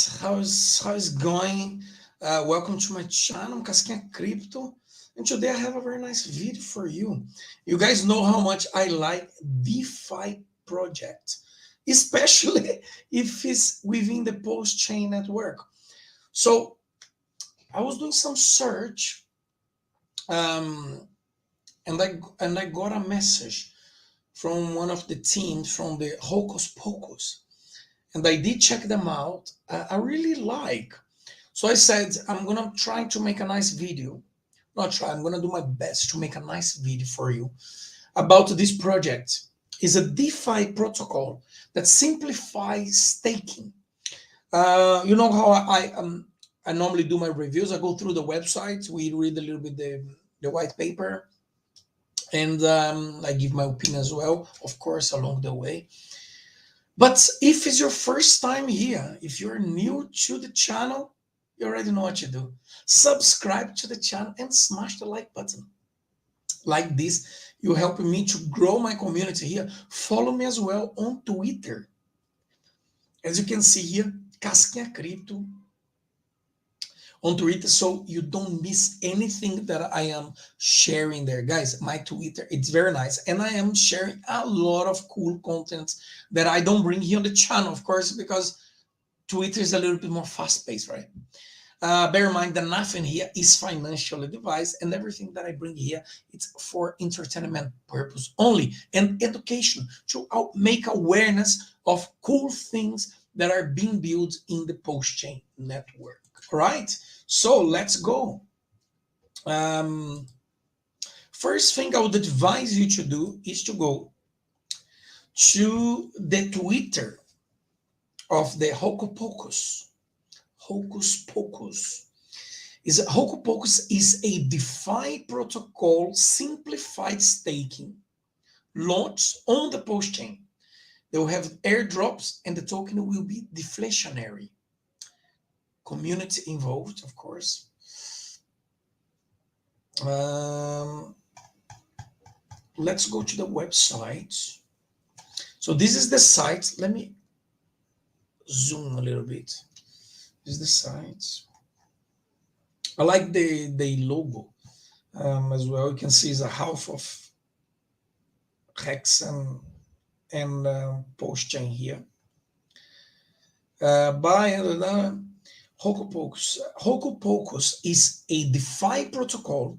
guys, how's going? Welcome to my channel, Casquinha Crypto. And today I have a very nice video for you. You guys know how much I like DeFi project, especially if it's within the Pulsechain network. So I was doing some search, and I got a message from one of the teams from the Hocus Pocus, and I did check them out. I really like. So I said, I'm gonna try to make a nice video. Not try, I'm gonna do my best to make a nice video for you about this project. It's a DeFi protocol that simplifies staking. You know how I normally do my reviews. I go through the website, we read a little bit the white paper, and I give my opinion as well, of course, along the way. But if it's your first time here, if you're new to the channel, you already know what to do. Subscribe to the channel and smash the like button. Like this, you're helping me to grow my community here. Follow me as well on Twitter. As you can see here, Casquinha Crypto on Twitter, so you don't miss anything that I am sharing there. Guys, my Twitter, it's very nice. And I am sharing a lot of cool content that I don't bring here on the channel, of course, because Twitter is a little bit more fast-paced, right? Bear in mind that nothing here is financial advice, and everything that I bring here, it's for entertainment purpose only and education to make awareness of cool things that are being built in the Pulsechain network. All right, so let's go. First thing I would advise you to do is to go to the Twitter of the Hocus Pocus. Hocus Pocus. Hocus Pocus is a DeFi protocol simplified staking launched on the Pulsechain. They will have airdrops and the token will be deflationary. Community involved, of course. Let's go to the website. So this is the site. Let me zoom a little bit. This is the site. I like the logo as well. You can see it's a half of Hex and Pulsechain here. Hocus Pocus. Hocus Pocus is a DeFi protocol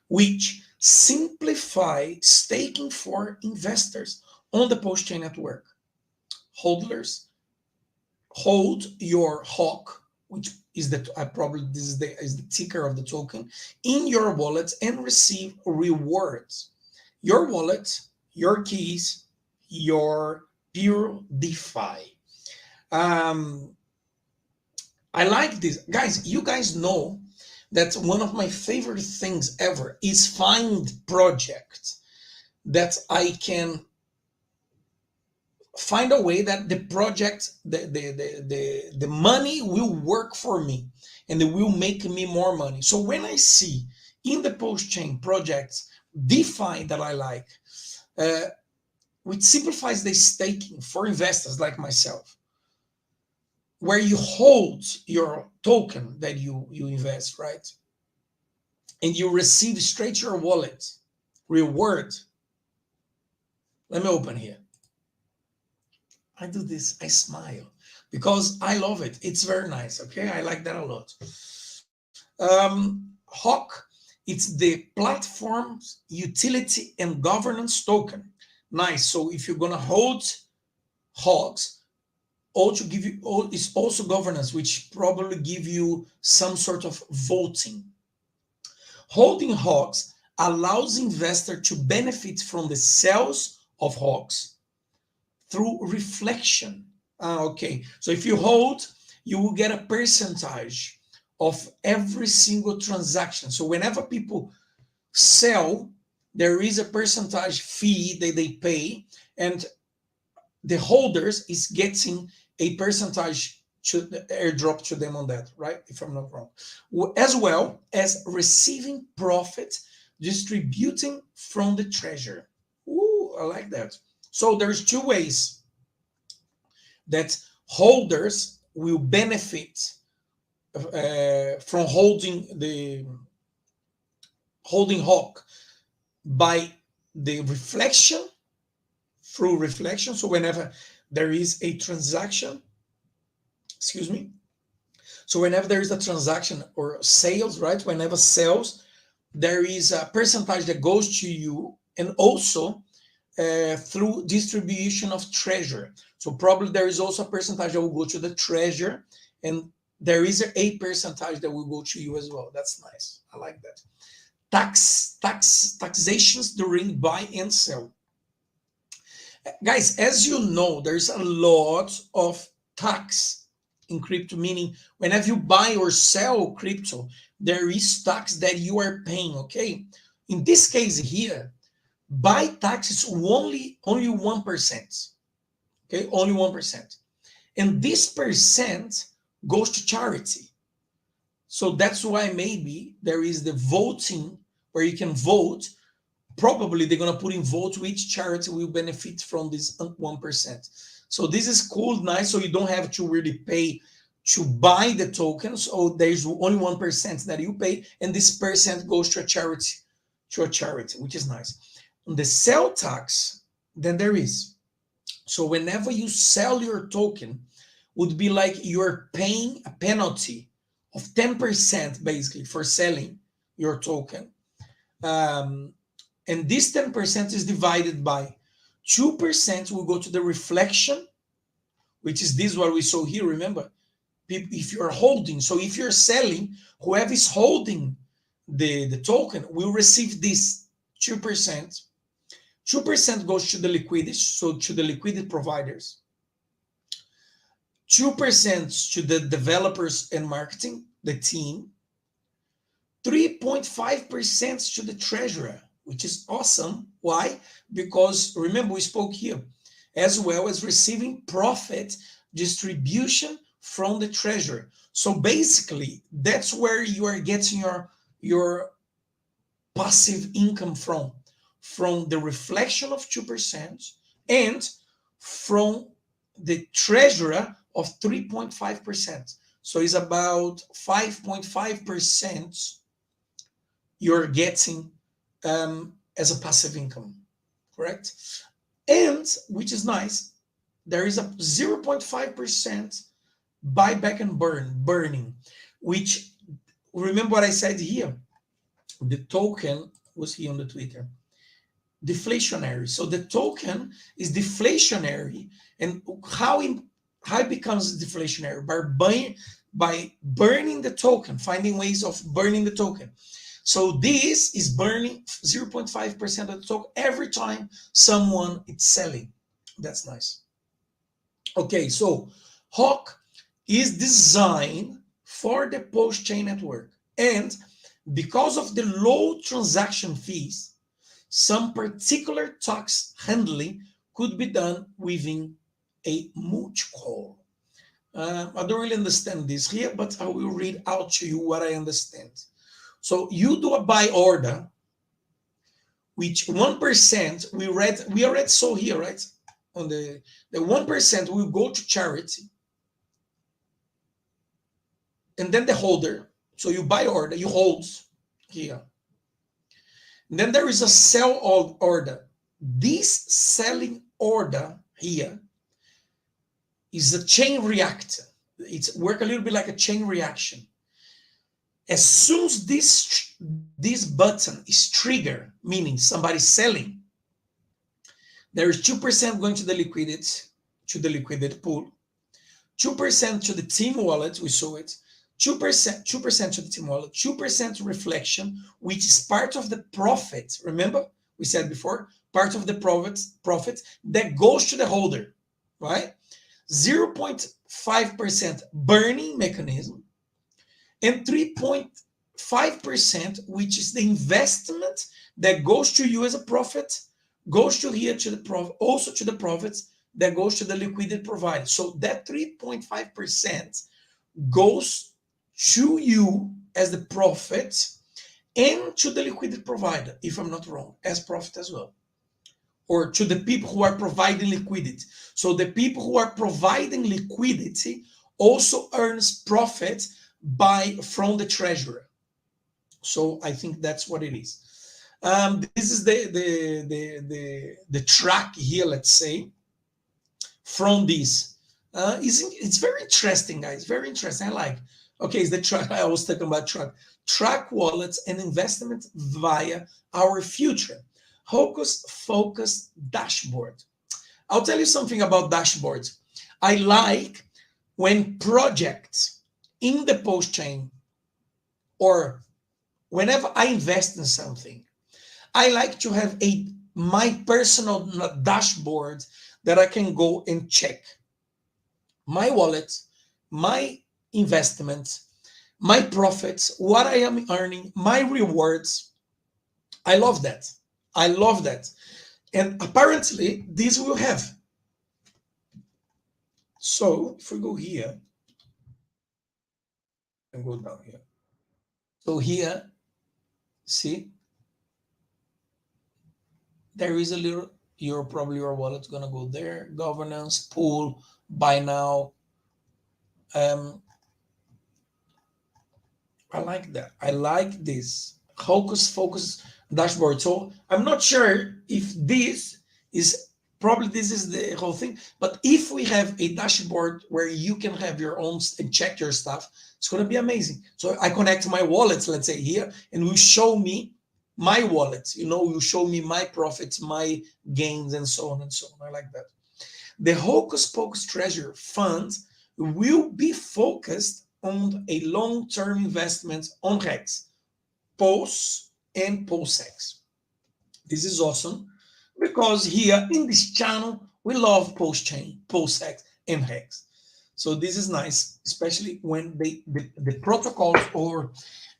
which simplifies staking for investors on the Pulsechain network. Holders hold your HOC, which is the is the ticker of the token, in your wallet and receive rewards. Your wallet, your keys, your pure DeFi. I like this. Guys, you guys know that one of my favorite things ever is find projects that I can find a way that the project, the money will work for me and it will make me more money. So when I see in the Pulsechain projects DeFi that I like, which simplifies the staking for investors like myself, where you hold your token that you invest, right? And you receive straight to your wallet reward. Let me open here. I do this, I smile because I love it. It's very nice, okay? I like that a lot. HOC, it's the platform's utility and governance token. Nice. So if you're gonna hold HOCs, also give you is also governance, which probably give you some sort of voting. Holding HOCs allows investors to benefit from the sales of HOCs through reflection. Okay, so if you hold, you will get a percentage of every single transaction. So whenever people sell, there is a percentage fee that they pay, and the holders is getting a percentage to airdrop to them on that, right? If I'm not wrong. As well as receiving profit, distributing from the treasure. Ooh, I like that. So there's two ways that holders will benefit from holding HOC by the reflection, through reflection. So whenever there is a transaction, excuse me, so whenever there is a transaction or sales, right, whenever sales, there is a percentage that goes to you, and also through distribution of treasure. So probably there is also a percentage that will go to the treasure, and there is a percentage that will go to you as well. That's nice. I like that. Taxations during buy and sell. Guys, as you know, there's a lot of tax in crypto, meaning whenever you buy or sell crypto, there is tax that you are paying, okay? In this case here, buy tax is only 1%, okay? Only 1%. And this percent goes to charity. So that's why maybe there is the voting where you can vote. Probably they're going to put in vote which charity will benefit from this 1%. So this is cool, nice. So you don't have to really pay to buy the tokens. So there's only 1% that you pay, and this percent goes to a charity, which is nice. On the sell tax, then there is. So whenever you sell your token, would be like you're paying a penalty of 10% basically for selling your token. And this 10% is divided by 2% will go to the reflection, which is this what we saw here. Remember, if you're holding, so if you're selling, whoever is holding the token will receive this 2%. 2% goes to the liquidity, so to the liquidity providers. 2% to the developers and marketing, the team. 3.5% to the treasurer, which is awesome. Why? Because remember, we spoke here, as well as receiving profit distribution from the treasurer. So basically, that's where you are getting your passive income from the reflection of 2% and from the treasurer of 3.5%. So it's about 5.5% you're getting as a passive income, correct? And, which is nice, there is a 0.5% buyback and burning, which, remember what I said here, the token was here on the Twitter, deflationary. So the token is deflationary, and how it becomes deflationary? By burning the token, finding ways of burning the token. So this is burning 0.5% of the token every time someone is selling. That's nice. Okay, so HOC is designed for the Pulsechain network, and because of the low transaction fees, some particular tax handling could be done within a mulch call. I don't really understand this here, but I will read out to you what I understand. So you do a buy order, which 1% we already saw here, right? On the 1% will go to charity, and then the holder. So you buy order, you hold here. And then there is a sell order. This selling order here is a chain reactor. It's work a little bit like a chain reaction. As soon as this button is triggered, meaning somebody selling, there is 2% going to the liquidity pool, 2% to the team wallet, we saw it, 2% to the team wallet, 2% reflection, which is part of the profit. Remember, we said before, part of the profit that goes to the holder, right? 0.5% burning mechanism, and 3.5%, which is the investment that goes to you as a profit, goes to here to the profit, also to the profits that goes to the liquidity provider. So that 3.5% goes to you as the profit and to the liquidity provider, if I'm not wrong, as profit as well, or to the people who are providing liquidity. So the people who are providing liquidity also earns profit from the treasurer. So I think that's what it is. This is the track here, let's say, from this. It's very interesting, guys. Very interesting. I like. Okay, it's the track. I was talking about track wallets and investment via our future. Hocus Focus dashboard. I'll tell you something about dashboards. I like when projects in the Pulsechain, or whenever I invest in something, I like to have my personal dashboard that I can go and check my wallet, my investments, my profits, what I am earning, my rewards. I love that. I love that. And apparently this will have. So if we go here and go down here. So here, see, there is a little, your wallet's gonna go there. Governance, pool, buy now. I like that. I like this Hocus Focus dashboard. So I'm not sure if this is, probably this is the whole thing, but if we have a dashboard where you can have your own and check your stuff, it's going to be amazing. So I connect my wallets, let's say here, and will show me my wallets, will show me my profits, my gains, and so on and so on. I like that. The Hocus Pocus Treasure Fund will be focused on a long-term investment on HEX, POS, and Pulsechain. This is awesome because here in this channel, we love Pulsechain, Pulsechain, and HEX. So this is nice, especially when the protocols or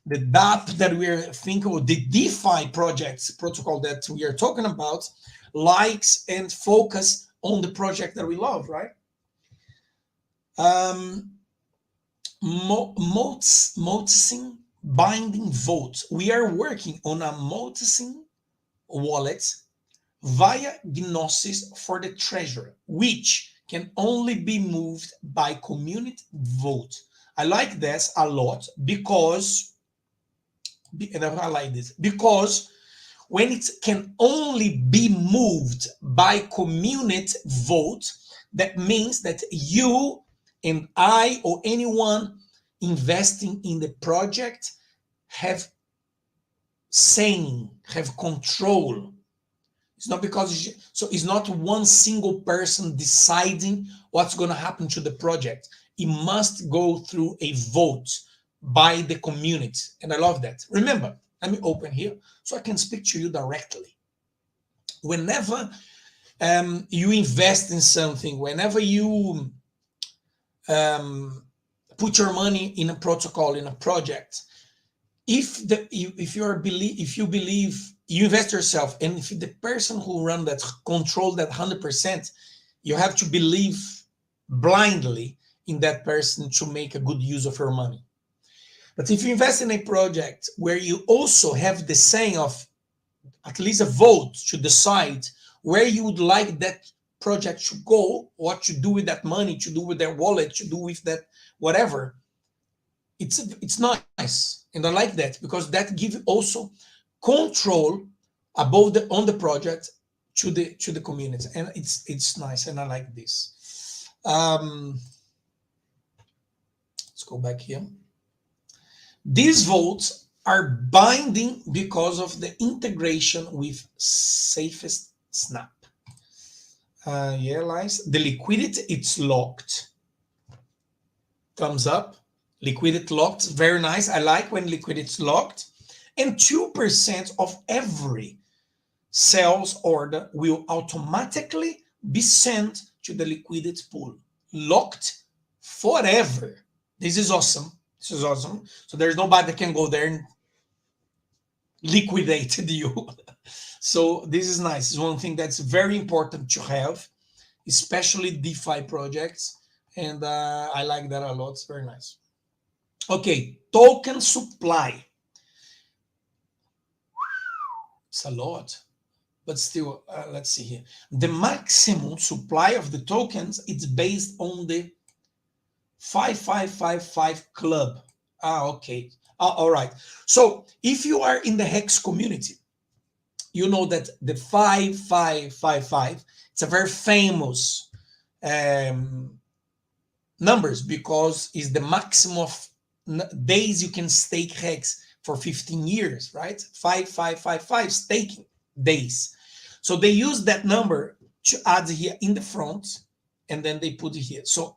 the DApp that we're thinking of, the DeFi projects protocol that we are talking about, likes and focus on the project that we love, right? Multising binding votes. We are working on a multising wallet via Gnosis for the treasurer, which can only be moved by community vote. I like this a lot because, and I highlight this, because when it can only be moved by community vote, that means that you and I or anyone investing in the project have saying, have control. It's not because, so it's not one single person deciding what's going to happen to the project. It must go through a vote by the community. And I love that. Remember, let me open here so I can speak to you directly. Whenever you invest in something, whenever you put your money in a protocol, in a project, if you believe, you invest yourself, and if the person who run that, control that 100%, you have to believe blindly in that person to make a good use of your money. But if you invest in a project where you also have the saying of at least a vote to decide where you would like that project to go, what to do with that money, to do with their wallet, to do with that whatever, it's nice. And I like that because that gives also control above on the project to the community, and it's nice, and I like this. Let's go back here. These votes are binding because of the integration with Safest Snap. Yeah, guys, the liquidity, it's locked. Thumbs up. Liquidity locked, very nice. I like when liquidity is locked. And 2% of every sales order will automatically be sent to the liquidity pool. Locked forever. This is awesome. This is awesome. So there's nobody that can go there and liquidate you. So this is nice. It's one thing that's very important to have, especially DeFi projects. And I like that a lot. It's very nice. Okay, token supply. It's a lot, but still, let's see here. The maximum supply of the tokens, it's based on the 5555 club. Okay. All right. So if you are in the Hex community, you know that the 5555, it's a very famous um, numbers because it's the maximum of days you can stake Hex for 15 years, right? 5555 staking days. So they use that number to add here in the front, and then they put it here. So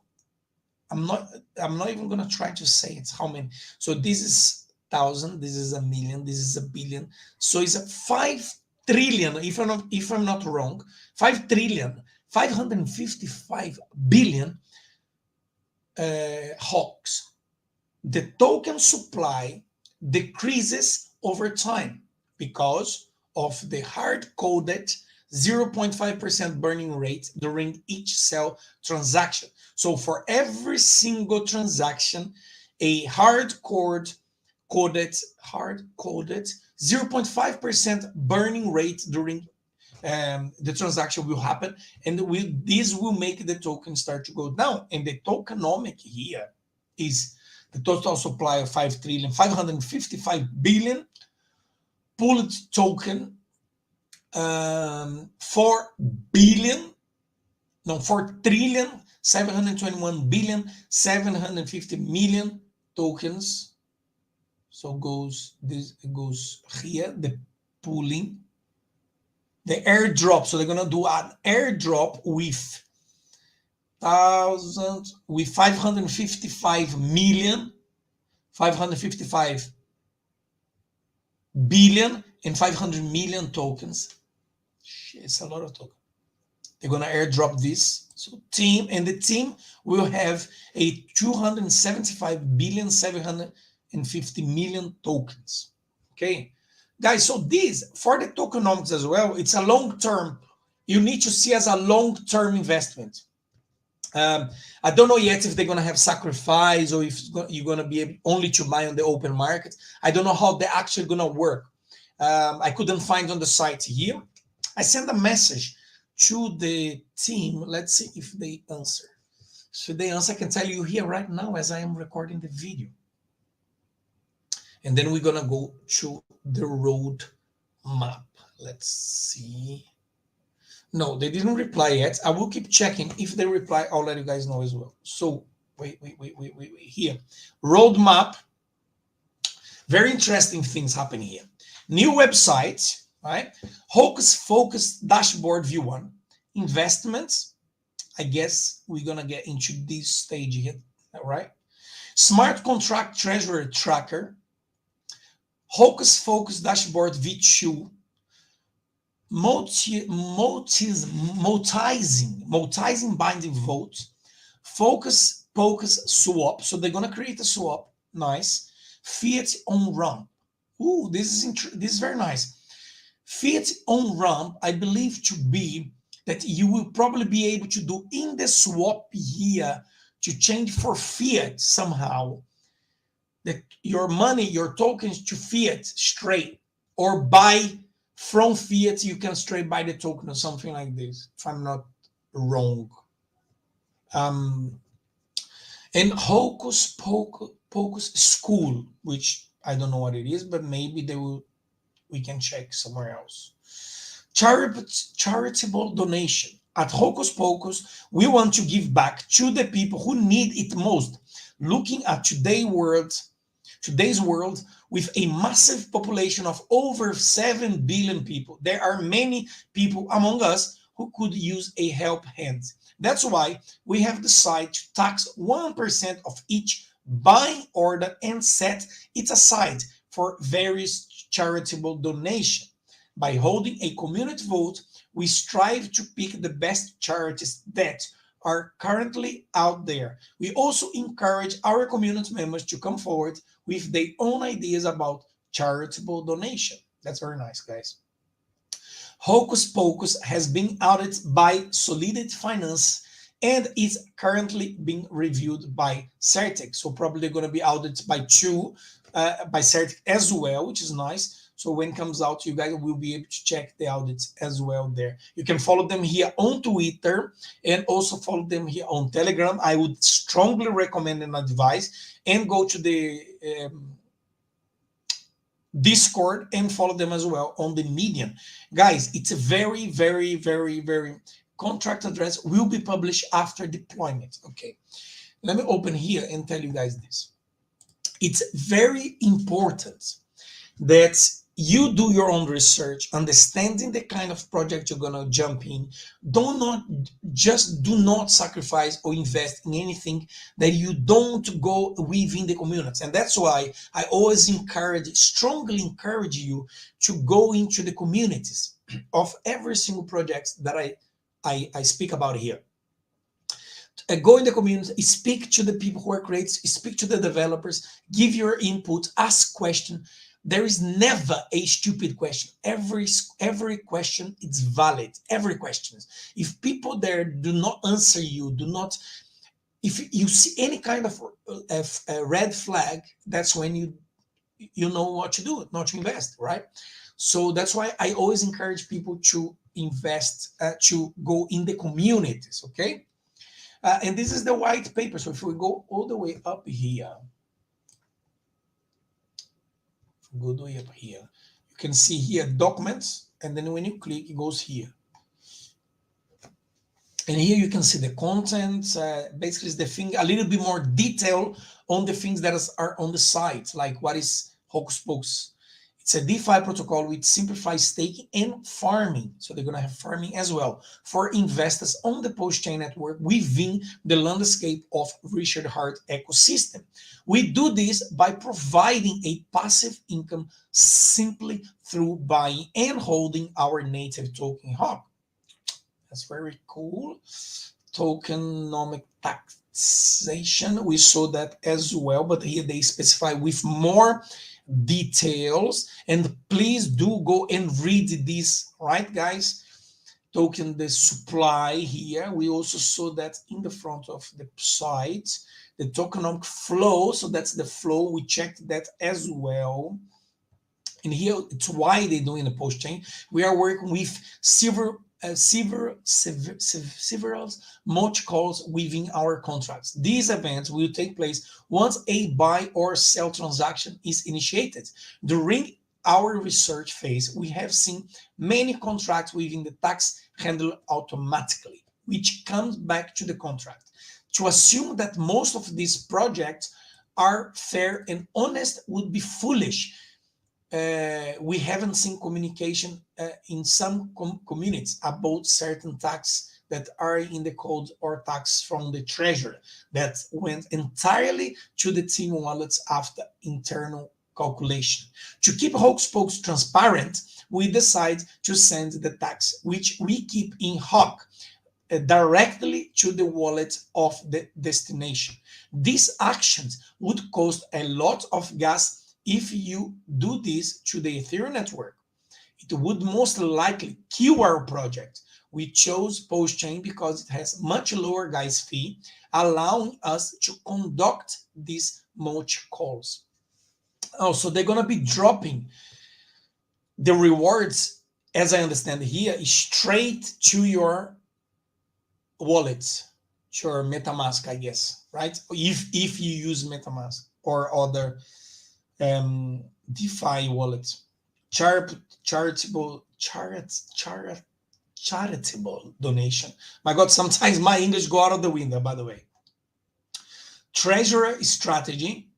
I'm not even gonna try to say it's how many. So this is 1,000, this is a million, this is a billion. So it's a 5 trillion, if I'm not wrong, 5 trillion, 555 billion HOCUS. The token supply decreases over time because of the hard-coded 0.5% burning rate during each sell transaction. So for every single transaction, a hard-coded 0.5% burning rate during the transaction will happen, and this will make the token start to go down. And the tokenomic here is the total supply of 5 trillion, 555 billion pulled token, 4 trillion, 721 billion, 750 million tokens. So it goes here, the pooling, the airdrop. So they're gonna do an airdrop with 555 million, 555 billion, and 500 million tokens. Shit, it's a lot of tokens. They're gonna airdrop this. So the team will have a 275 billion, 750 million tokens. Okay, guys. So this for the tokenomics as well. It's a long term. You need to see as a long term investment. I don't know yet if they're going to have sacrifice or if you're going to be able only to buy on the open market. I don't know how they're actually going to work. I couldn't find on the site here. I sent a message to the team. Let's see if they answer. Should they answer? I can tell you here right now as I am recording the video. And then we're going to go to the road map. Let's see. No, they didn't reply yet. I will keep checking. If they reply, I'll let you guys know as well. So wait. Here, roadmap. Very interesting things happen here. New website, right? Hocus Focus dashboard view 1. Investments. I guess we're gonna get into this stage here, right? Smart contract treasury tracker. Hocus Focus dashboard v2. Multizing binding vote, Focus Pocus swap. So they're gonna create a swap. Nice. Fiat on ramp. Ooh, this is very nice. Fiat on ramp, I believe to be that you will probably be able to do in the swap here to change for fiat somehow. That your money, your tokens to fiat straight, or buy from fiat, you can straight buy the token or something like this, if I'm not wrong. And Hocus Pocus School, which I don't know what it is, but maybe we can check somewhere else. Charitable donation. At Hocus Pocus, we want to give back to the people who need it most. Looking at today's world, with a massive population of over 7 billion people, there are many people among us who could use a help hand. That's why we have decided to tax 1% of each buying order and set it aside for various charitable donation. By holding a community vote, we strive to pick the best charities that are currently out there. We also encourage our community members to come forward with their own ideas about charitable donation. That's very nice, guys. Hocus Pocus has been audited by Solidity Finance and is currently being reviewed by Certex. So probably going to be audited by Certex as well, which is nice. So when it comes out, you guys will be able to check the audits as well there. You can follow them here on Twitter and also follow them here on Telegram. I would strongly recommend and advise, and go to the Discord and follow them as well on the Medium. Guys, it's a very contract address will be published after deployment. Okay, let me open here and tell you guys this. It's very important that you do your own research, understanding the kind of project you're going to jump in. Do not sacrifice or invest in anything that you don't go within the community. And that's why I always strongly encourage you to go into the communities of every single project that I speak about here. Go in the community, speak to the people who are creators, speak to the developers, give your input, ask questions. There is never a stupid question. Every question is valid. Every question. If people there do not answer you, if you see any kind of a red flag, that's when you know what to do, not to invest, right? So that's why I always encourage people to invest, to go in the communities, okay? And this is the white paper. So if we go all the way up here, go to up here, you can see here documents, and then when you click, it goes here. And here you can see the content. Basically, it's the thing, a little bit more detail on the things that are on the site, like what is Hocus Pocus. It's a DeFi protocol with simplified staking and farming. So they're going to have farming as well for investors on the Pulsechain network within the landscape of Richard Heart ecosystem. We do this by providing a passive income simply through buying and holding our native token HOC. That's very cool. Tokenomic taxation, we saw that as well, but here they specify with more details, and please do go and read this, right guys? Token, the supply here, we also saw that in the front of the site, the tokenomic flow, so that's the flow, we checked that as well. And here it's why they're doing the post chain. We are working with several multi calls within our contracts. These events will take place once a buy or sell transaction is initiated. During our research phase, we have seen many contracts within the tax handled automatically, which comes back to the contract. To assume that most of these projects are fair and honest would be foolish. We haven't seen communication in some communities about certain tax that are in the code or tax from the treasury that went entirely to the team wallets after internal calculation. To keep Hocus Pocus transparent, we decide to send the tax, which we keep in HOC, directly to the wallet of the destination. These actions would cost a lot of gas if you do this to the Ethereum network. It would most likely kill our project. We chose Pulsechain because it has much lower gas fee, allowing us to conduct these multi calls. Also, they're going to be dropping the rewards, as I understand here, straight to your wallet, to your MetaMask, I guess, right? If you use MetaMask or other DeFi wallet. Charitable donation. My God, sometimes my English go out of the window, by the way. Treasury strategy.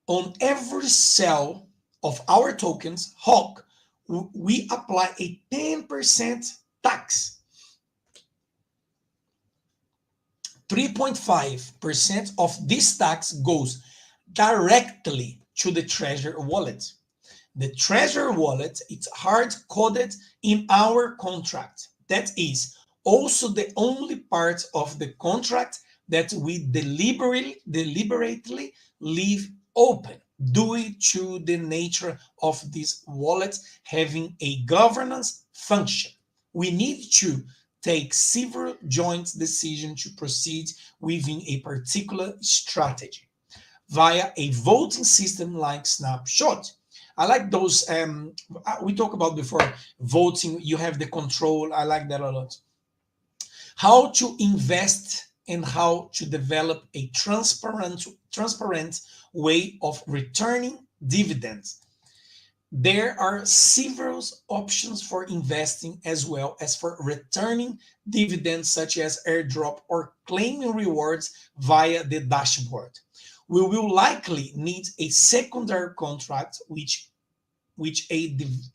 On every sale of our tokens, HOC, we apply a 10% tax. 3.5% of this tax goes directly to the Treasure wallet. The Treasure wallet, it's hard-coded in our contract. That is also the only part of the contract that we deliberately leave open due to the nature of this wallet having a governance function. We need to take several joint decisions to proceed within a particular strategy via a voting system like Snapshot. I like those. We talked about before voting. You have the control. I like that a lot. How to invest and how to develop a transparent way of returning dividends. There are several options for investing as well as for returning dividends, such as airdrop or claiming rewards via the dashboard. We will likely need a secondary contract, which a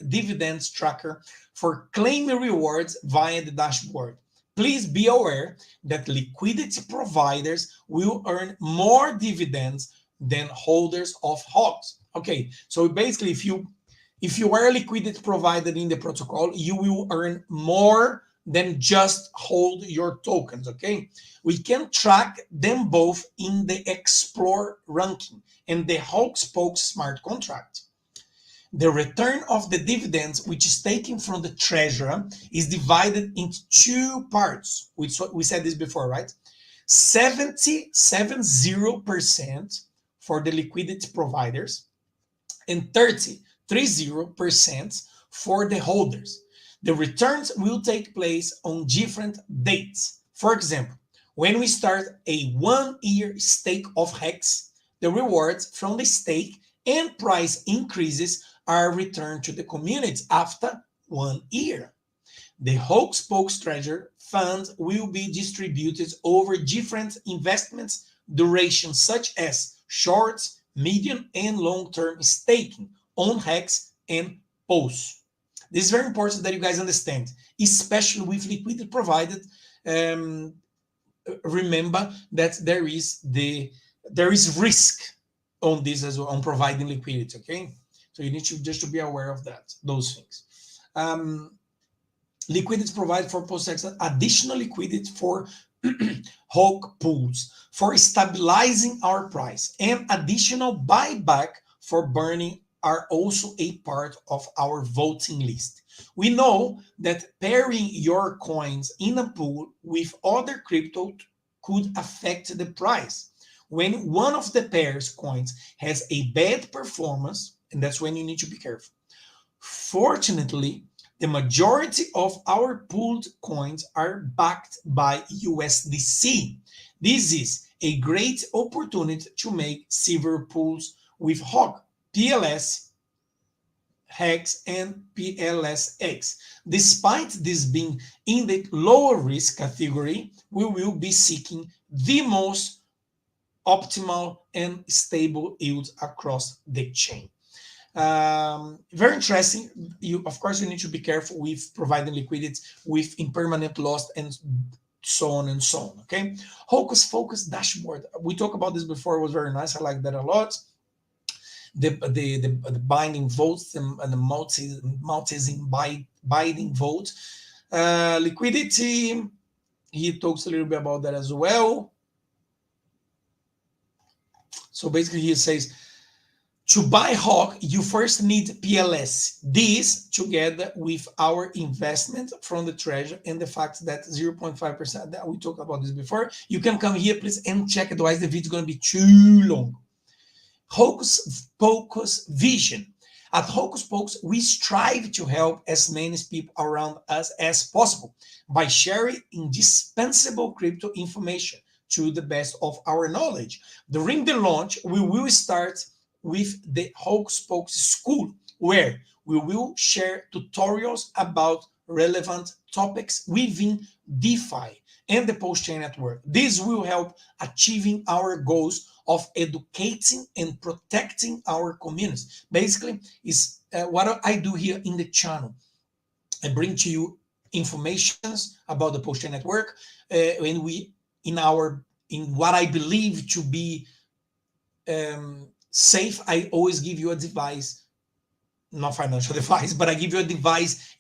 dividends tracker for claiming rewards via the dashboard. Please be aware that liquidity providers will earn more dividends than holders of HOCUS. Okay, so basically, if you are a liquidity provider in the protocol, you will earn more than just hold your tokens. Okay, we can track them both in the Explore ranking and the Hocus Pocus smart contract. The return of the dividends, which is taken from the treasurer, is divided into two parts. We said this before, right? 70% for the liquidity providers and 30% for the holders. The returns will take place on different dates. For example, when we start a 1-year stake of HEX, the rewards from the stake and price increases are returned to the community after 1 year. The Hocus Pocus Treasure Fund will be distributed over different investments durations, such as short, medium, and long-term staking on HEX and POS. This is very important that you guys understand, especially with liquidity provided. Remember that there is risk on this as well, on providing liquidity. Okay, so you need to just to be aware of that, those things. Liquidity provided for Pulsechain, additional liquidity for HOC pools for stabilizing our price, and additional buyback for burning are also a part of our voting list. We know that pairing your coins in a pool with other crypto could affect the price. When one of the pairs coins has a bad performance, and that's when you need to be careful. Fortunately, the majority of our pooled coins are backed by USDC. This is a great opportunity to make several pools with HOC, PLS, HEX, and PLSX. Despite this being in the lower risk category, we will be seeking the most optimal and stable yields across the chain. Very interesting. Of course, you need to be careful with providing liquidity with impermanent loss and so on and so on. Okay, Hocus Pocus dashboard. We talked about this before. It was very nice. I like that a lot. The binding votes and the binding vote. Liquidity. He talks a little bit about that as well. So basically, he says, to buy HOC, you first need PLS. This, together with our investment from the treasury and the fact that 0.5%, that we talked about this before, you can come here, please, and check. Otherwise, the video is going to be too long. Hocus Pocus vision. At Hocus Pocus, we strive to help as many people around us as possible by sharing indispensable crypto information to the best of our knowledge. During the launch, we will start with the Hocus Pocus School, where we will share tutorials about relevant topics within Defi and the Pulsechain network. This will help achieving our goals of educating and protecting our communities. Basically, is what I do here in the channel. I bring to you informations about the Pulsechain network, and we in what I believe to be safe. I always give you a device, not financial advice, but I give you a device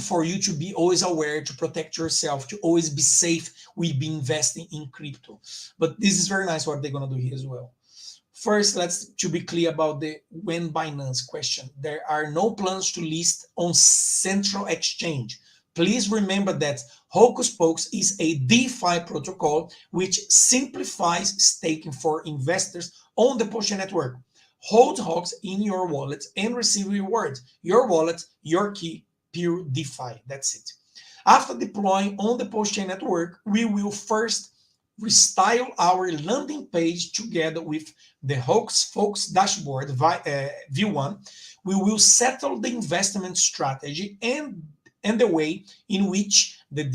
for you to be always aware, to protect yourself, to always be safe with be investing in crypto. But this is very nice what they're gonna do here as well. First, to be clear about the when Binance question. There are no plans to list on central exchange. Please remember that Hocus Pocus is a DeFi protocol which simplifies staking for investors on the Pulsechain network. hold HOCUS in your wallet and receive rewards. Your wallet, your key, pure DeFi. That's it. After deploying on the Pulsechain network, we will first restyle our landing page together with the HOCUS Focus dashboard V1. We will settle the investment strategy and the way in which the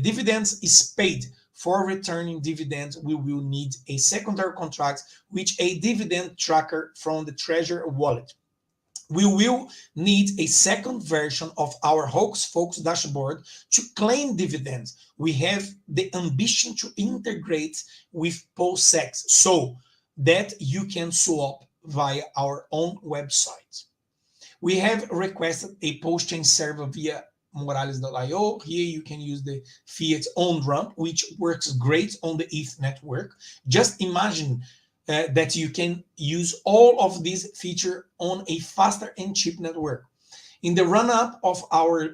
dividends is paid. For returning dividends, we will need a secondary contract with a dividend tracker from the Treasure wallet. We will need a second version of our HOCUS Focus dashboard to claim dividends. We have the ambition to integrate with Pulsechain so that you can swap via our own website. We have requested a Pulsechain server via Morales.io. Here you can use the Fiat on-ramp, which works great on the ETH network. Just imagine that you can use all of these features on a faster and cheap network. In the run-up of our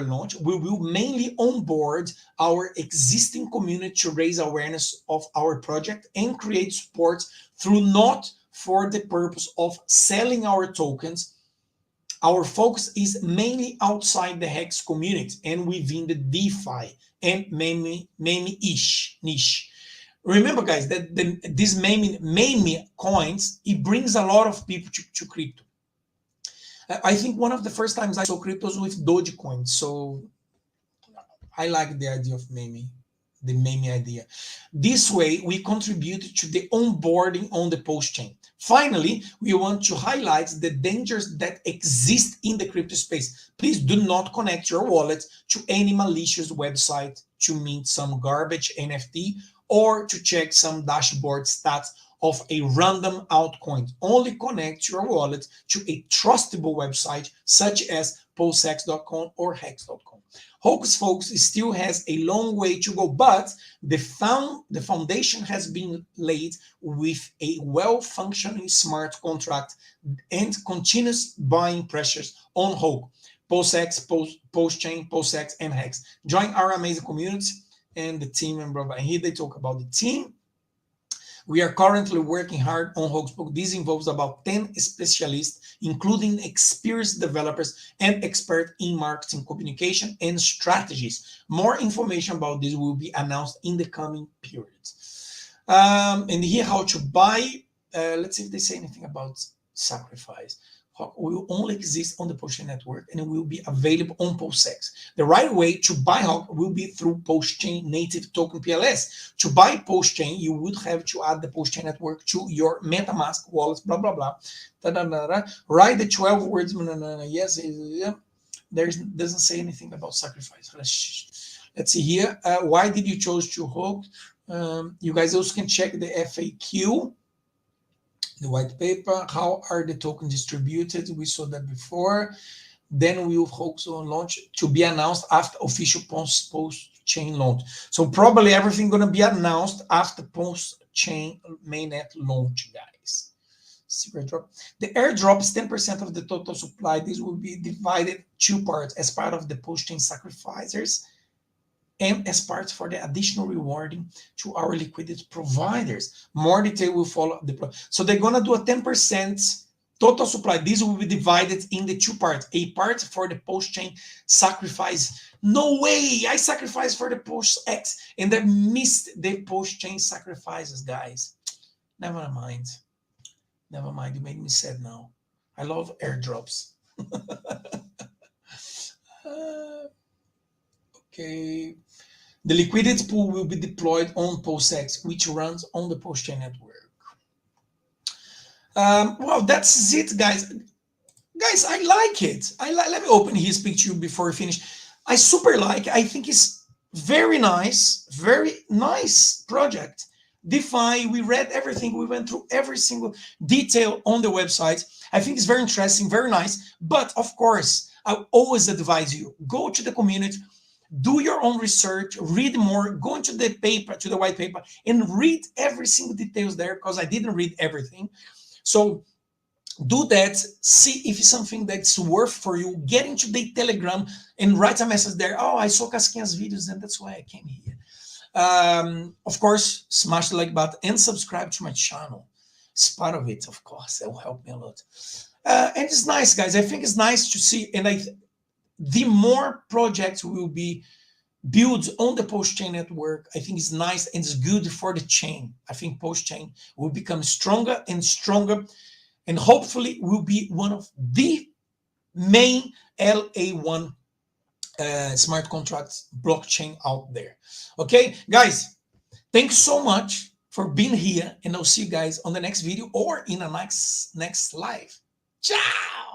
launch, we will mainly onboard our existing community to raise awareness of our project and create support through not for the purpose of selling our tokens. Our focus is mainly outside the HEX community and within the DeFi and meme-ish niche. Remember, guys, that these meme coins, it brings a lot of people to crypto. I think one of the first times I saw cryptos with Dogecoin, so I like the idea of the meme idea. This way, we contribute to the onboarding on the Pulsechain. Finally, we want to highlight the dangers that exist in the crypto space. Please do not connect your wallet to any malicious website to mint some garbage NFT or to check some dashboard stats of a random altcoin. Only connect your wallet to a trustable website such as pulsechain.com or hex.com. Hocus Pocus still has a long way to go, but the foundation has been laid with a well-functioning smart contract and continuous buying pressures on HOCUS, Pulsechain, Pulsechain, and Hex. Join our amazing community and the team, and blah, blah. And here they talk about the team. We are currently working hard on Hocus Pocus. This involves about 10 specialists, including experienced developers and experts in marketing, communication, and strategies. More information about this will be announced in the coming periods. And here, how to buy. Let's see if they say anything about sacrifice. Will only exist on the Pulsechain network and it will be available on Pulsechain. The right way to buy HOCUS will be through Pulsechain native token PLS. To buy Pulsechain, you would have to add the Pulsechain network to your MetaMask wallet, blah, blah, blah. Da, da, da, da. Write the 12 words. Yes, there doesn't say anything about sacrifice. Let's see here. Why did you choose to HOCUS? You guys also can check the FAQ. The white paper, how are the tokens distributed? We saw that before. Then we will focus on launch to be announced after official Pulsechain launch. So probably everything going to be announced after Pulsechain mainnet launch, guys. Secret drop. The airdrop is 10% of the total supply. This will be divided 2 parts as part of the Pulsechain sacrificers and as part for the additional rewarding to our liquidity providers. More detail will follow. So they're going to do a 10% total supply. This will be divided in the 2 parts. A part for the Pulsechain sacrifice. No way! I sacrificed for the Pulsechain and I missed the Pulsechain sacrifices, guys. Never mind. Never mind. You made me sad now. I love airdrops. Okay. The liquidity pool will be deployed on Pulsechain, which runs on the Pulsechain network. Well, that's it, guys. Guys, I like it. Let me open his picture before we finish. I super like. I think it's very nice project. DeFi, we read everything. We went through every single detail on the website. I think it's very interesting, very nice. But of course, I always advise you, go to the community, do your own research, read more, go into the paper, to the white paper, and read every single details there, because I didn't read everything. So do that, see if it's something that's worth for you. Get into the Telegram and write a message there. Oh, I saw Casquinha's videos and that's why I came here. Of course, smash the like button and subscribe to my channel. It's part of it, of course. That will help me a lot. And it's nice, guys. I think it's nice to see, and the more projects will be built on the Pulsechain network, I think it's nice and it's good for the chain. I think Pulsechain will become stronger and stronger, and hopefully will be one of the main LA1 smart contracts blockchain out there. Okay, guys, thanks so much for being here, and I'll see you guys on the next video or in the next live. Ciao.